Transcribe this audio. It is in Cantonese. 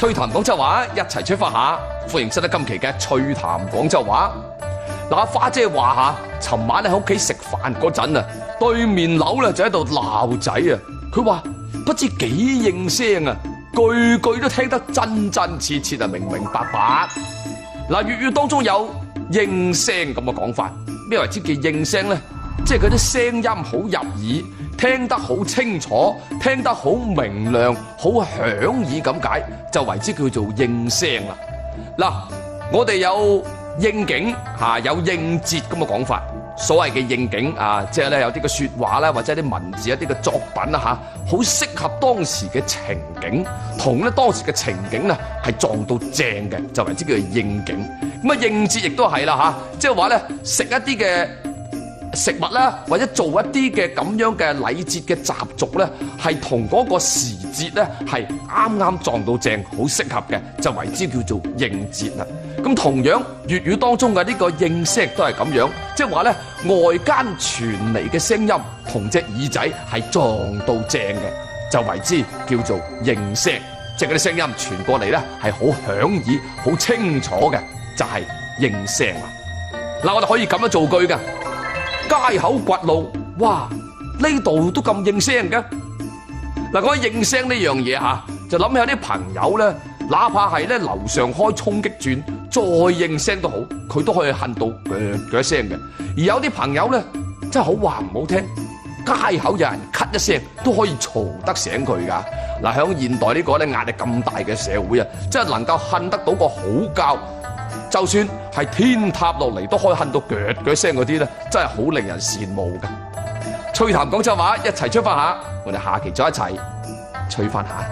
趣談廣州話，一齊出發下，歡迎收睇今期嘅趣談廣州話。嗱，花姐話下，尋晚喺屋企食飯嗰陣啊，對面樓咧就喺度鬧仔啊。佢話不知幾應聲啊，句句都聽得真真切切啊，明明白白。嗱，粵語當中有應聲咁嘅講法，咩為之叫應聲咧？即係佢啲聲音好入耳，聽得好清楚，聽得好明亮，好響耳咁解，就為之叫做應聲啦。嗱，我哋有應景有應節咁嘅講法。所謂嘅應景即係咧有啲嘅說話啦，或者啲文字一啲嘅作品啦好適合當時嘅情景，同咧當時嘅情景咧係撞到正嘅，就為之叫做應景。咁啊應節亦都係啦即係話咧食一啲嘅食物啦，或者做一啲嘅咁樣嘅禮節嘅習俗咧，係同嗰個時節咧係啱啱撞到正，好適合嘅，就為之叫做應節啦。咁同樣粵語當中嘅呢個應聲都係咁樣，即係話咧外間傳嚟嘅聲音同隻耳仔係撞到正嘅，就為之叫做應聲，即係嗰啲聲音傳過嚟咧係好響耳、好清楚嘅，就係應聲啦。嗱，我哋可以咁樣造句嘅。街口掘路，哇！呢度都咁應聲嘅。嗱，講起應聲呢樣嘢就諗起有啲朋友咧，哪怕係咧樓上開衝擊鑽，再應聲都好，佢都可以恨到嘅一聲嘅。而有啲朋友咧，真係好話唔好聽，街口有人咳一聲都可以嘈得醒佢噶。嗱，喺現代呢個咧壓力咁大嘅社會啊，真係能夠恨得到個好覺。就算係天塌落嚟都可以恨到腳腳聲嗰啲咧，真係好令人羨慕噶。趣談廣州話，一齊出發下，我哋下期再一齊趣翻下。